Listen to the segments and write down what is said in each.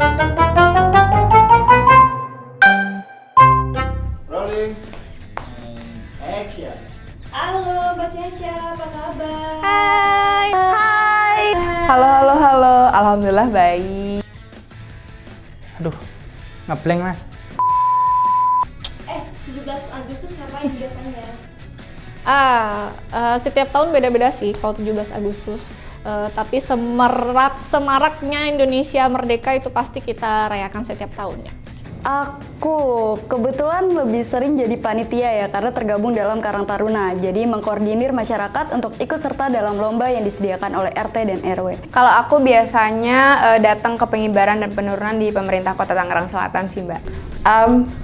Rolling. Action. Halo Mbak Caca, apa kabar? Hai. Hai. Halo. Alhamdulillah baik. Aduh, ngeblank mas. 17 Agustus ngapain biasanya? Setiap tahun beda-beda sih kalau 17 Agustus. Tapi semaraknya Indonesia merdeka itu pasti kita rayakan setiap tahunnya. Aku kebetulan lebih sering jadi panitia ya, karena tergabung dalam Karang Taruna. Jadi mengkoordinir masyarakat untuk ikut serta dalam lomba yang disediakan oleh RT dan RW. Kalau aku biasanya datang ke pengibaran dan penurunan di pemerintah Kota Tangerang Selatan sih Mbak.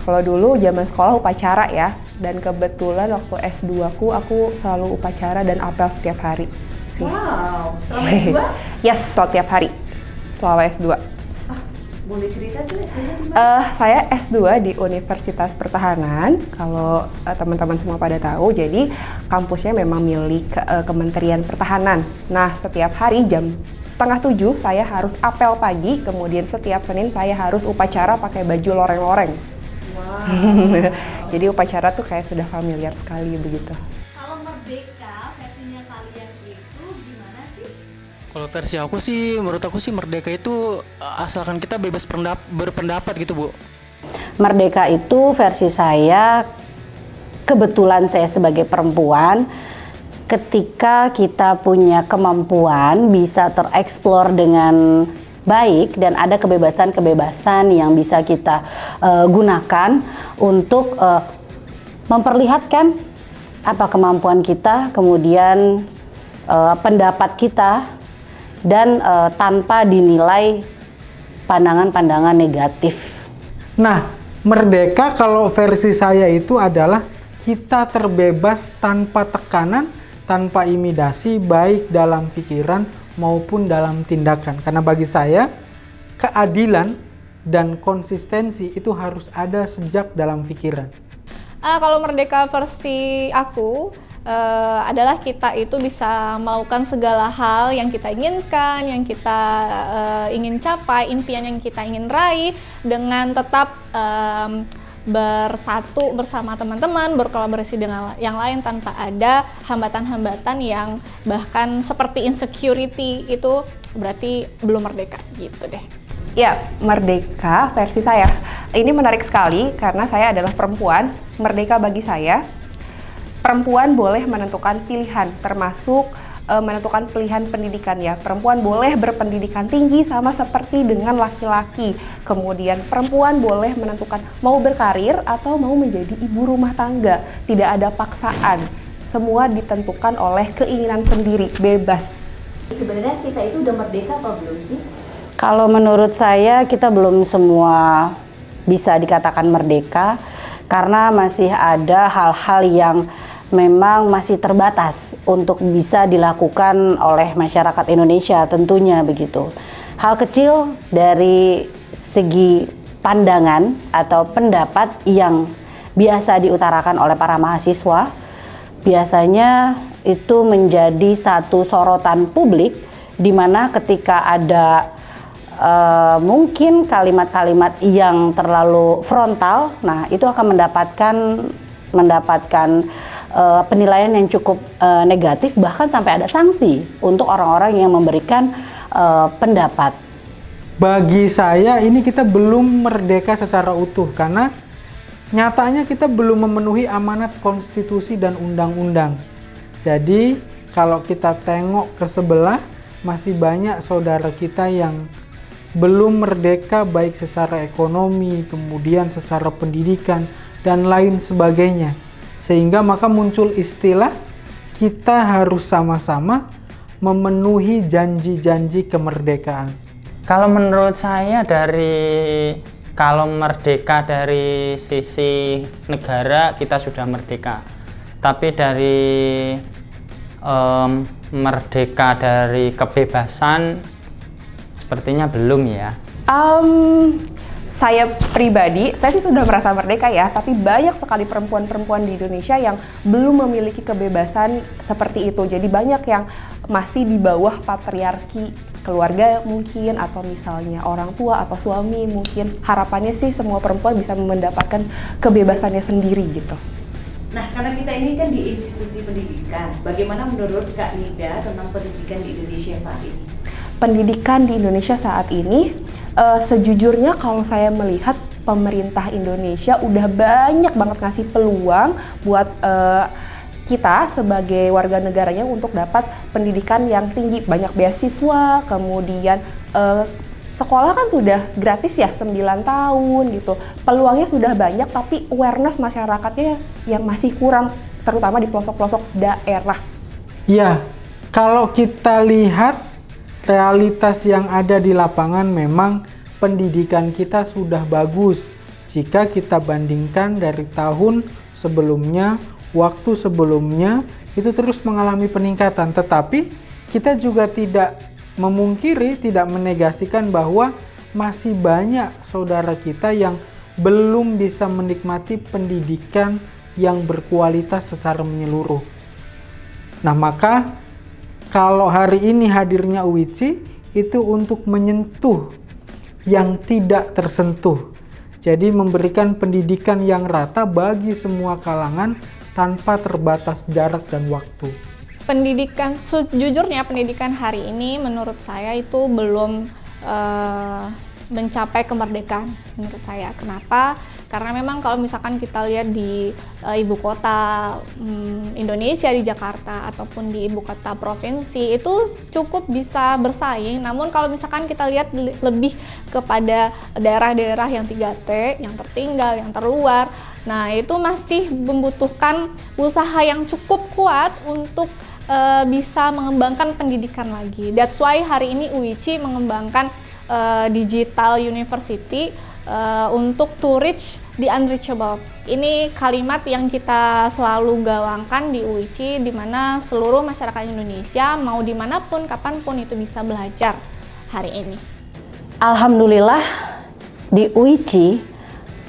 Kalau dulu zaman sekolah upacara ya, dan kebetulan waktu S2 aku selalu upacara dan apel setiap hari sih. Wow, selama S2? Yes, setiap hari selama S2. Boleh cerita tuh S2-nya di mana? Saya S2 di Universitas Pertahanan. Kalau teman-teman semua pada tahu, jadi kampusnya memang milik Kementerian Pertahanan. Nah, setiap hari jam 6:30 saya harus apel pagi, kemudian setiap Senin saya harus upacara pakai baju loreng-loreng. Wow. Jadi upacara tuh kayak sudah familiar sekali begitu. Kalau merdeka versinya kalian itu gimana sih? Kalau versi aku sih, menurut aku sih merdeka itu asalkan kita bebas berpendapat gitu Bu. Merdeka itu versi saya, kebetulan saya sebagai perempuan, ketika kita punya kemampuan bisa tereksplor dengan baik dan ada kebebasan-kebebasan yang bisa kita gunakan untuk memperlihatkan apa kemampuan kita, kemudian pendapat kita, dan tanpa dinilai pandangan-pandangan negatif. Nah, merdeka kalau versi saya itu adalah kita terbebas tanpa tekanan, tanpa intimidasi, baik dalam pikiran maupun dalam tindakan. Karena bagi saya, keadilan dan konsistensi itu harus ada sejak dalam pikiran. Kalau merdeka versi aku adalah kita itu bisa melakukan segala hal yang kita inginkan, yang kita ingin capai, impian yang kita ingin raih dengan tetap bersatu bersama teman-teman, berkolaborasi dengan yang lain tanpa ada hambatan-hambatan yang bahkan seperti insecurity itu berarti belum merdeka gitu deh. Ya, merdeka versi saya. Ini menarik sekali karena saya adalah perempuan. Merdeka bagi saya, perempuan boleh menentukan pilihan, termasuk menentukan pilihan pendidikan ya. Perempuan boleh berpendidikan tinggi sama seperti dengan laki-laki. Kemudian perempuan boleh menentukan mau berkarir atau mau menjadi ibu rumah tangga. Tidak ada paksaan. Semua ditentukan oleh keinginan sendiri, bebas. Sebenarnya kita itu udah merdeka apa belum sih? Kalau menurut saya kita belum semua bisa dikatakan merdeka karena masih ada hal-hal yang memang masih terbatas untuk bisa dilakukan oleh masyarakat Indonesia tentunya begitu. Hal kecil dari segi pandangan atau pendapat yang biasa diutarakan oleh para mahasiswa biasanya itu menjadi satu sorotan publik di mana ketika ada mungkin kalimat-kalimat yang terlalu frontal, nah itu akan mendapatkan penilaian yang cukup negatif, bahkan sampai ada sanksi untuk orang-orang yang memberikan pendapat. Bagi saya ini kita belum merdeka secara utuh karena nyatanya kita belum memenuhi amanat konstitusi dan undang-undang. Jadi kalau kita tengok ke sebelah masih banyak saudara kita yang belum merdeka baik secara ekonomi, kemudian secara pendidikan dan lain sebagainya. Sehingga maka muncul istilah kita harus sama-sama memenuhi janji-janji kemerdekaan. Kalau menurut saya kalau merdeka dari sisi negara kita sudah merdeka. Tapi dari merdeka dari kebebasan sepertinya belum ya. Saya pribadi, saya sih sudah merasa merdeka ya, tapi banyak sekali perempuan-perempuan di Indonesia yang belum memiliki kebebasan seperti itu. Jadi banyak yang masih di bawah patriarki keluarga mungkin, atau misalnya orang tua atau suami mungkin. Harapannya sih semua perempuan bisa mendapatkan kebebasannya sendiri gitu. Nah, karena kita ini kan di institusi pendidikan, bagaimana menurut Kak Nida tentang pendidikan di Indonesia saat ini? Pendidikan di Indonesia saat ini, sejujurnya kalau saya melihat pemerintah Indonesia udah banyak banget ngasih peluang buat kita sebagai warga negaranya untuk dapat pendidikan yang tinggi, banyak beasiswa, kemudian sekolah kan sudah gratis ya 9 tahun gitu. Peluangnya sudah banyak, tapi awareness masyarakatnya yang masih kurang, terutama di pelosok-pelosok daerah. Ya, kalau kita lihat realitas yang ada di lapangan, memang pendidikan kita sudah bagus jika kita bandingkan dari tahun sebelumnya, waktu sebelumnya itu terus mengalami peningkatan. Tetapi kita juga tidak memungkiri, tidak menegasikan bahwa masih banyak saudara kita yang belum bisa menikmati pendidikan yang berkualitas secara menyeluruh. Nah, maka kalau hari ini hadirnya UICI itu untuk menyentuh yang tidak tersentuh. Jadi memberikan pendidikan yang rata bagi semua kalangan tanpa terbatas jarak dan waktu. Pendidikan, sejujurnya pendidikan hari ini menurut saya itu belum mencapai kemerdekaan menurut saya. Kenapa? Karena memang kalau misalkan kita lihat di ibu kota Indonesia, di Jakarta ataupun di ibu kota provinsi itu cukup bisa bersaing. Namun kalau misalkan kita lihat lebih kepada daerah-daerah yang 3T, yang tertinggal, yang terluar, nah itu masih membutuhkan usaha yang cukup kuat untuk bisa mengembangkan pendidikan lagi. That's why hari ini UICI mengembangkan Digital University untuk to reach the unreachable. Ini kalimat yang kita selalu gaungkan di UICI, di mana seluruh masyarakat Indonesia mau dimanapun, kapanpun itu bisa belajar hari ini. Alhamdulillah di UICI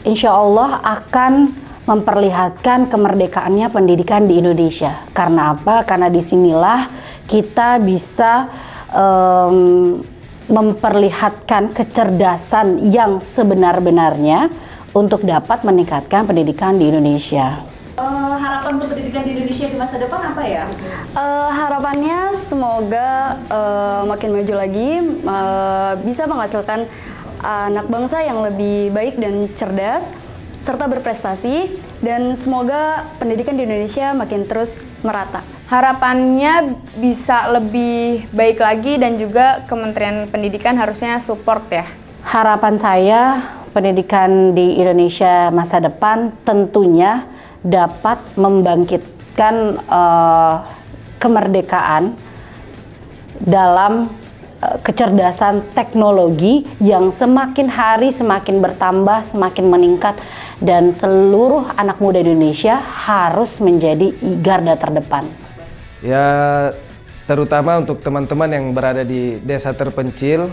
insya Allah akan memperlihatkan kemerdekaannya pendidikan di Indonesia. Karena apa? Karena disinilah kita bisa memperlihatkan kecerdasan yang sebenar-benarnya untuk dapat meningkatkan pendidikan di Indonesia. Harapan untuk pendidikan di Indonesia di masa depan apa ya? Harapannya semoga makin maju lagi, bisa menghasilkan anak bangsa yang lebih baik dan cerdas, serta berprestasi, dan semoga pendidikan di Indonesia makin terus merata. Harapannya bisa lebih baik lagi, dan juga Kementerian Pendidikan harusnya support ya. Harapan saya pendidikan di Indonesia masa depan tentunya dapat membangkitkan kemerdekaan dalam kecerdasan teknologi yang semakin hari semakin bertambah, semakin meningkat, dan seluruh anak muda Indonesia harus menjadi garda terdepan. Ya, terutama untuk teman-teman yang berada di desa terpencil,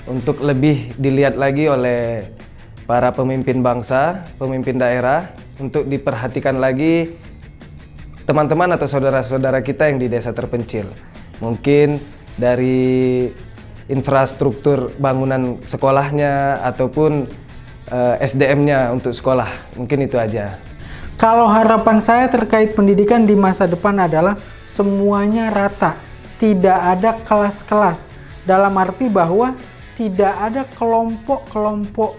untuk lebih dilihat lagi oleh para pemimpin bangsa, pemimpin daerah, untuk diperhatikan lagi teman-teman atau saudara-saudara kita yang di desa terpencil. Mungkin dari infrastruktur bangunan sekolahnya ataupun SDM-nya untuk sekolah, mungkin itu aja. Kalau harapan saya terkait pendidikan di masa depan adalah semuanya rata, tidak ada kelas-kelas, dalam arti bahwa tidak ada kelompok-kelompok,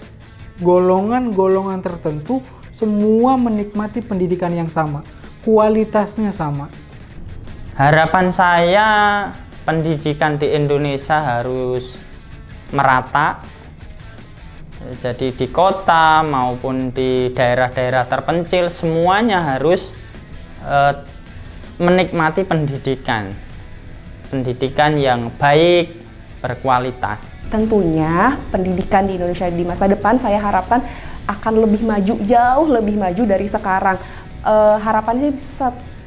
golongan-golongan tertentu, semua menikmati pendidikan yang sama, kualitasnya sama. Harapan saya pendidikan di Indonesia harus merata, jadi di kota maupun di daerah-daerah terpencil semuanya harus menikmati pendidikan yang baik, berkualitas. Tentunya pendidikan di Indonesia di masa depan saya harapkan akan lebih maju, jauh lebih maju dari sekarang.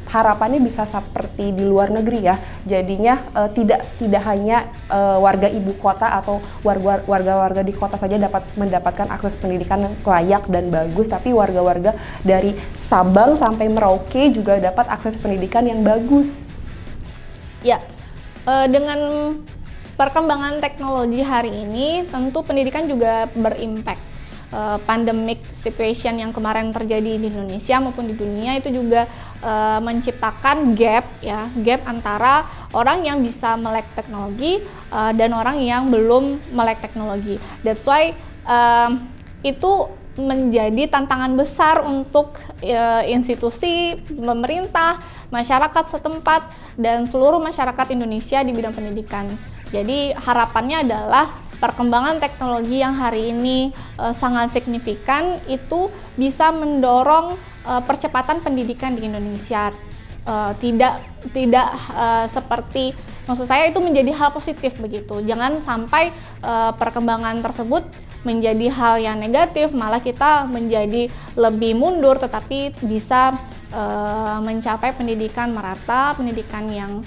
Harapannya bisa seperti di luar negeri ya. Jadinya tidak hanya warga ibu kota atau warga-warga di kota saja dapat mendapatkan akses pendidikan yang layak dan bagus, tapi warga-warga dari Sabang sampai Merauke juga dapat akses pendidikan yang bagus. Ya, dengan perkembangan teknologi hari ini tentu pendidikan juga berimpact. Pandemic situation yang kemarin terjadi di Indonesia maupun di dunia itu juga menciptakan gap antara orang yang bisa melek teknologi dan orang yang belum melek teknologi. That's why itu menjadi tantangan besar untuk institusi, pemerintah, masyarakat setempat, dan seluruh masyarakat Indonesia di bidang pendidikan. Jadi harapannya adalah perkembangan teknologi yang hari ini sangat signifikan itu bisa mendorong percepatan pendidikan di Indonesia. Tidak seperti, maksud saya itu menjadi hal positif begitu. Jangan sampai perkembangan tersebut menjadi hal yang negatif, malah kita menjadi lebih mundur, tetapi bisa mencapai pendidikan merata, pendidikan yang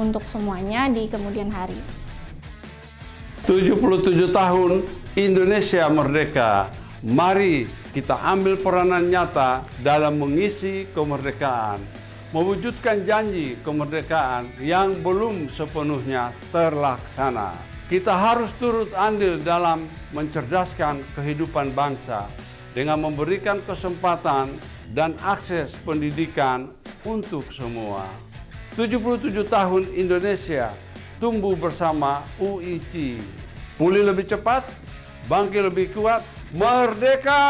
untuk semuanya di kemudian hari. 77 tahun Indonesia merdeka. Mari kita ambil peranan nyata dalam mengisi kemerdekaan, mewujudkan janji kemerdekaan yang belum sepenuhnya terlaksana. Kita harus turut andil dalam mencerdaskan kehidupan bangsa dengan memberikan kesempatan dan akses pendidikan untuk semua. 77 tahun Indonesia tumbuh bersama UIC. Pulih lebih cepat, bangkit lebih kuat, merdeka!